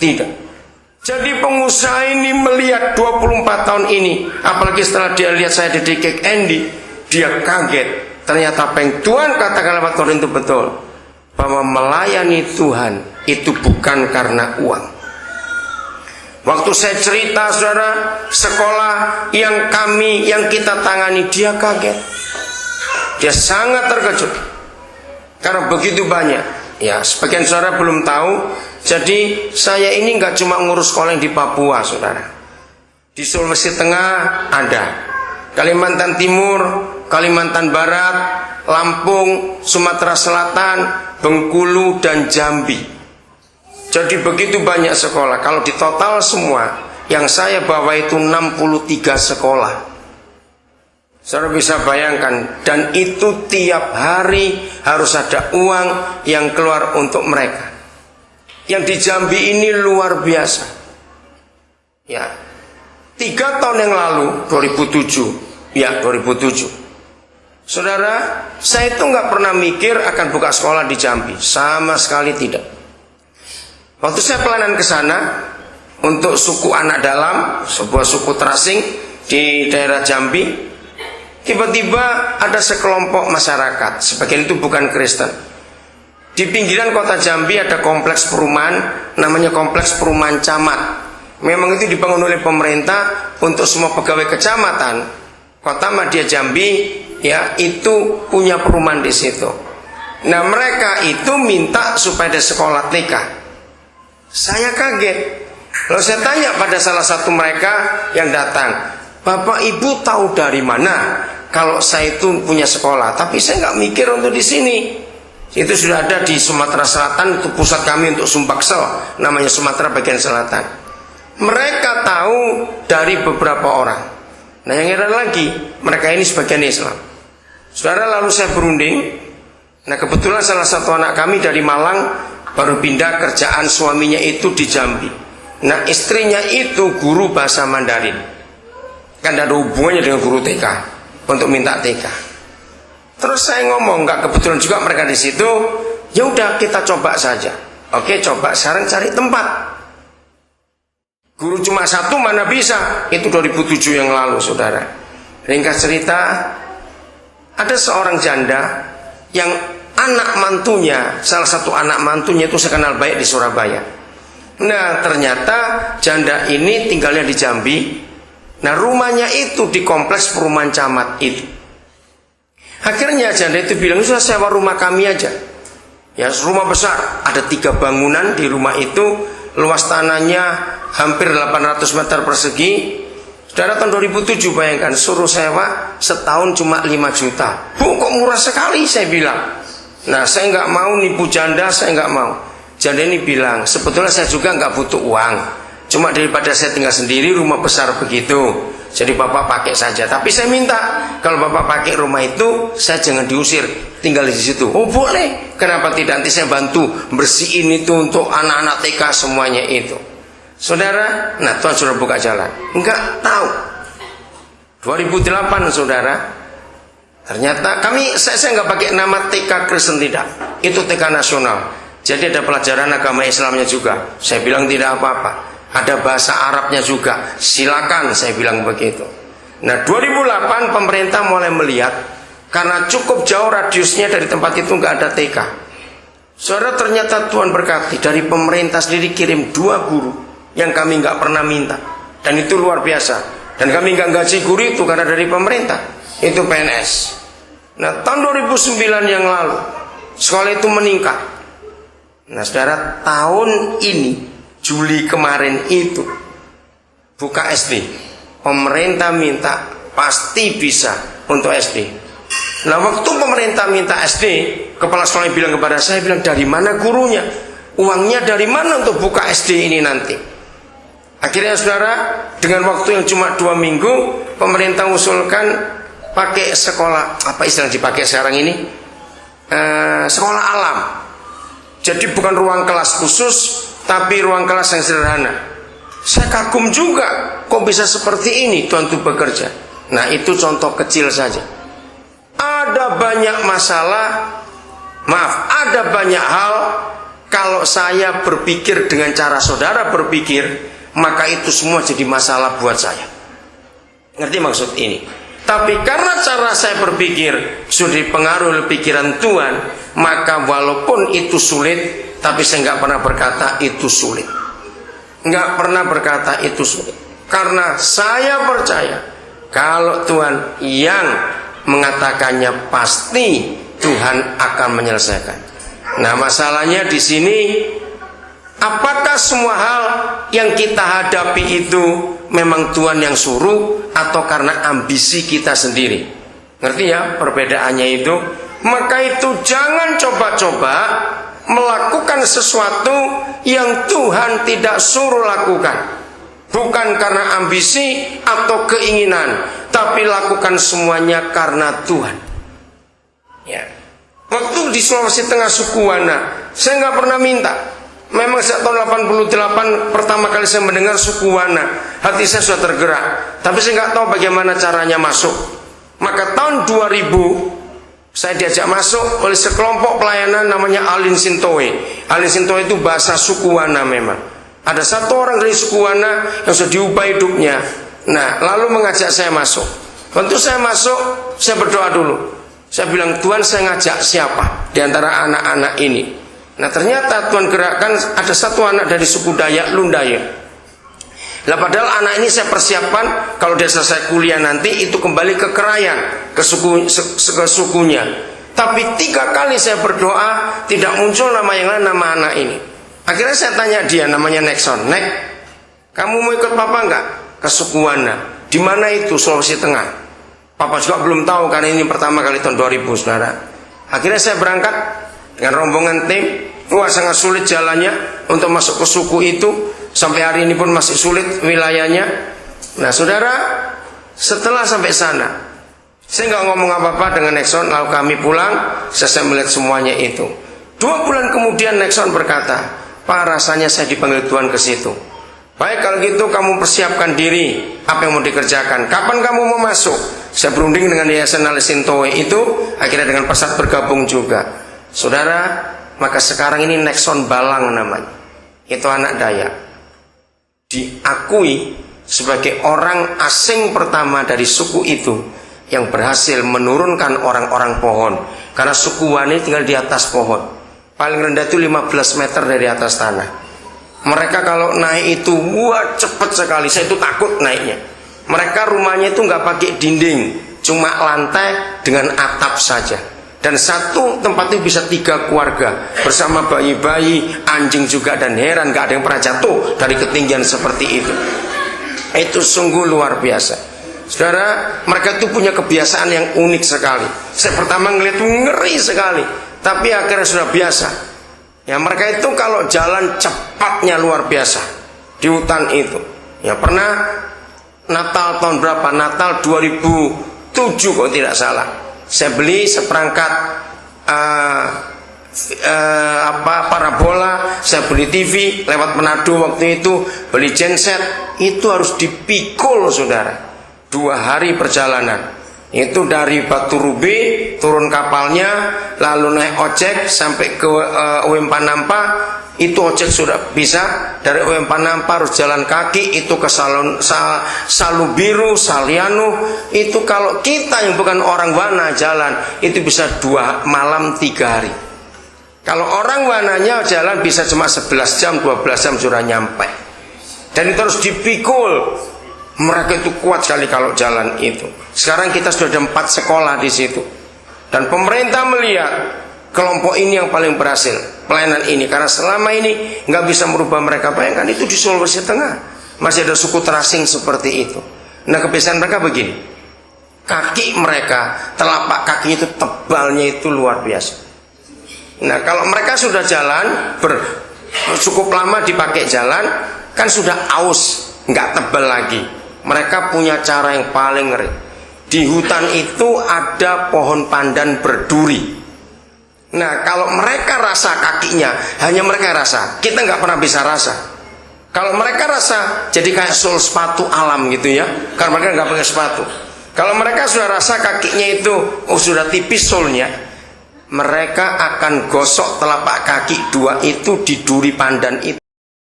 Tidak. Jadi pengusaha ini melihat 24 tahun ini, apalagi setelah dia lihat saya di Kick Andy, dia kaget. Ternyata apa yang Tuhan katakan lewat Tuhan itu betul, bahwa melayani Tuhan itu bukan karena uang. Waktu saya cerita, saudara, sekolah yang kita tangani, dia kaget. Dia sangat terkejut karena begitu banyak. Ya, sebagian saudara belum tahu. Jadi saya ini nggak cuma ngurus sekolah yang di Papua, saudara. Di Sulawesi Tengah ada, Kalimantan Timur, Kalimantan Barat, Lampung, Sumatera Selatan, Bengkulu, dan Jambi. Jadi begitu banyak sekolah. Kalau ditotal semua, yang saya bawa itu 63 sekolah. Saudara bisa bayangkan, dan itu tiap hari harus ada uang yang keluar untuk mereka. Yang di Jambi ini luar biasa. Ya, 3 tahun yang lalu, 2007. Ya, 2007. Saudara, saya itu nggak pernah mikir akan buka sekolah di Jambi, sama sekali tidak. Waktu saya pelayanan ke sana untuk suku anak dalam, sebuah suku terasing di daerah Jambi. Tiba-tiba ada sekelompok masyarakat, sebagian itu bukan Kristen. Di pinggiran kota Jambi ada kompleks perumahan, namanya kompleks perumahan camat. Memang itu dibangun oleh pemerintah untuk semua pegawai kecamatan. Kota Madya Jambi, ya, itu punya perumahan di situ. Nah, mereka itu minta supaya ada sekolah TK. Saya kaget. Lalu saya tanya pada salah satu mereka yang datang, Bapak Ibu tahu dari mana kalau saya itu punya sekolah? Tapi saya nggak mikir untuk di sini. Itu sudah ada di Sumatera Selatan, itu pusat kami untuk Sumbaksel, namanya Sumatera bagian selatan. Mereka tahu dari beberapa orang. Nah, yang heran lagi, mereka ini sebagian Islam. Saudara, lalu saya berunding. Nah, kebetulan salah satu anak kami dari Malang baru pindah kerjaan suaminya itu di Jambi. Nah, istrinya itu guru bahasa Mandarin. Kan ada hubungannya dengan guru TK untuk minta TK. Terus saya ngomong, nggak kebetulan juga mereka di situ. Ya udah, kita coba saja. Oke, coba sekarang cari tempat. Guru cuma satu mana bisa? Itu 2007 yang lalu, saudara. Ringkas cerita, ada seorang janda yang anak mantunya, salah satu anak mantunya itu saya kenal baik di Surabaya. Nah, ternyata janda ini tinggalnya di Jambi. Nah, rumahnya itu di kompleks perumahan camat itu. Akhirnya janda itu bilang, sudah sewa rumah kami aja. Ya, rumah besar, ada 3 bangunan di rumah itu, luas tanahnya hampir 800 meter persegi. Saudara, tahun 2007 bayangkan, suruh sewa setahun cuma 5 juta. Bu, kok murah sekali, saya bilang. Nah, saya nggak mau nipu janda, saya nggak mau. Janda ini bilang, sebetulnya saya juga nggak butuh uang. Cuma daripada saya tinggal sendiri, rumah besar begitu, jadi Bapak pakai saja. Tapi saya minta, kalau Bapak pakai rumah itu, saya jangan diusir, tinggal di situ. Oh boleh, kenapa tidak? Nanti saya bantu bersihin itu untuk anak-anak TK semuanya itu. Saudara, nah Tuhan sudah buka jalan. Enggak tahu. 2008, saudara. Ternyata saya nggak pakai nama TK Kristen, tidak. Itu TK nasional. Jadi ada pelajaran agama Islamnya juga. Saya bilang tidak apa-apa. Ada bahasa Arabnya juga. Silakan, saya bilang begitu. Nah, 2008 pemerintah mulai melihat, karena cukup jauh radiusnya dari tempat itu nggak ada TK. Saudara, ternyata Tuhan berkati, dari pemerintah sendiri kirim 2 guru yang kami nggak pernah minta. Dan itu luar biasa. Dan kami nggak gaji guru itu karena dari pemerintah. Itu PNS. Nah, tahun 2009 yang lalu sekolah itu meningkat. Nah, saudara, tahun ini Juli kemarin itu buka SD. Pemerintah minta pasti bisa untuk SD. Nah, waktu pemerintah minta SD, kepala sekolah bilang kepada saya, bilang, dari mana gurunya? Uangnya dari mana untuk buka SD ini nanti? Akhirnya, saudara, dengan waktu yang cuma 2 minggu, pemerintah usulkan pakai sekolah, apa istilah dipakai sekarang ini? Sekolah alam. Jadi bukan ruang kelas khusus, tapi ruang kelas yang sederhana. Saya kagum juga, kok bisa seperti ini Tuhan itu bekerja. Nah, itu contoh kecil saja. Ada banyak masalah, ada banyak hal kalau saya berpikir dengan cara saudara berpikir, maka itu semua jadi masalah buat saya. Ngerti maksud ini? Tapi karena cara saya berpikir sudah dipengaruhi oleh pikiran Tuhan, maka walaupun itu sulit, tapi saya nggak pernah berkata itu sulit. Nggak pernah berkata itu sulit. Karena saya percaya kalau Tuhan yang mengatakannya, pasti Tuhan akan menyelesaikan. Nah, masalahnya di sini, apakah semua hal yang kita hadapi itu memang Tuhan yang suruh atau karena ambisi kita sendiri? Ngerti ya perbedaannya itu? Maka itu jangan coba-coba melakukan sesuatu yang Tuhan tidak suruh lakukan. Bukan karena ambisi atau keinginan, tapi lakukan semuanya karena Tuhan. Ya. Waktu di Sulawesi Tengah suku Wana, saya nggak pernah minta. Memang sejak tahun 88 pertama kali saya mendengar suku Wana, hati saya sudah tergerak. Tapi saya nggak tahu bagaimana caranya masuk. Maka tahun 2000 saya diajak masuk oleh sekelompok pelayanan namanya Alin Sintoe. Alin Sintoe itu bahasa suku Wana memang. Ada satu orang dari suku Wana yang sudah diubah hidupnya. Nah, lalu mengajak saya masuk. Waktu saya masuk, saya berdoa dulu. Saya bilang, Tuhan, saya ngajak siapa di antara anak-anak ini? Nah, ternyata Tuhan gerakkan ada satu anak dari suku Dayak Lundaya. Nah, padahal anak ini saya persiapkan kalau dia selesai kuliah nanti itu kembali ke Kerayan, ke sukunya. Tapi 3 kali saya berdoa tidak muncul nama yang lain, nama anak ini. Akhirnya saya tanya dia, namanya Nexon. Nek, kamu mau ikut papa enggak ke suku Wana? Di mana itu? Sulawesi Tengah. Papa juga belum tahu karena ini pertama kali tahun 2000, saudara. Akhirnya saya berangkat dengan rombongan tim. Wah, sangat sulit jalannya untuk masuk ke suku itu. Sampai hari ini pun masih sulit wilayahnya. Nah, saudara, setelah sampai sana, saya nggak ngomong apa-apa dengan Nexon. Lalu kami pulang, saya melihat semuanya itu. 2 bulan kemudian Nexon berkata, Pak, rasanya saya dipanggil Tuhan ke situ. Baik, kalau gitu kamu persiapkan diri. Apa yang mau dikerjakan? Kapan kamu mau masuk? Saya berunding dengan Yayasan Alin Sintoe itu. Akhirnya dengan Pesat bergabung juga. Saudara, maka sekarang ini Nexon Balang namanya. Itu anak Dayak. Diakui sebagai orang asing pertama dari suku itu yang berhasil menurunkan orang-orang pohon. Karena suku Wani tinggal di atas pohon. Paling rendah itu 15 meter dari atas tanah. Mereka kalau naik itu, wah, cepat sekali. Saya itu takut naiknya. Mereka rumahnya itu nggak pakai dinding, cuma lantai dengan atap saja. Dan satu tempat itu bisa 3 keluarga bersama bayi-bayi, anjing juga, dan heran nggak ada yang pernah jatuh dari ketinggian seperti itu. Itu sungguh luar biasa. Saudara, mereka itu punya kebiasaan yang unik sekali. Saya pertama ngeliat ngeri sekali, tapi akhirnya sudah biasa. Ya, mereka itu kalau jalan cepatnya luar biasa di hutan itu. Ya, pernah Natal tahun berapa? Natal 2007 kalau tidak salah. Saya beli seperangkat parabola, saya beli TV lewat Manado waktu itu, beli genset, itu harus dipikul, saudara. 2 hari perjalanan. Itu dari Batu Rubi turun kapalnya, lalu naik ojek sampai ke UM Panampa. Itu ojek sudah bisa. Dari UM Panampa harus jalan kaki itu ke Salubiru, Saliano. Itu kalau kita yang bukan orang Wana jalan itu bisa 2 malam 3 hari. Kalau orang Wananya jalan bisa cuma 11 jam, 12 jam sudah nyampe. Dan itu harus dipikul. Mereka itu kuat sekali kalau jalan itu. Sekarang kita sudah ada 4 sekolah di situ. Dan pemerintah melihat kelompok ini yang paling berhasil pelayanan ini, karena selama ini nggak bisa merubah mereka. Bayangkan itu di Sulawesi Tengah masih ada suku terasing seperti itu. Nah, kebiasaan mereka begini. Kaki mereka, telapak kakinya itu tebalnya itu luar biasa. Nah, kalau mereka sudah jalan cukup lama dipakai jalan, kan sudah aus, nggak tebal lagi. Mereka punya cara yang paling ngeri. Di hutan itu ada pohon pandan berduri. Nah, kalau mereka rasa kakinya, hanya mereka rasa. Kita nggak pernah bisa rasa. Kalau mereka rasa, jadi kayak sol sepatu alam gitu ya. Karena mereka nggak pakai sepatu. Kalau mereka sudah rasa kakinya itu, sudah tipis solnya, mereka akan gosok telapak kaki dua itu di duri pandan itu.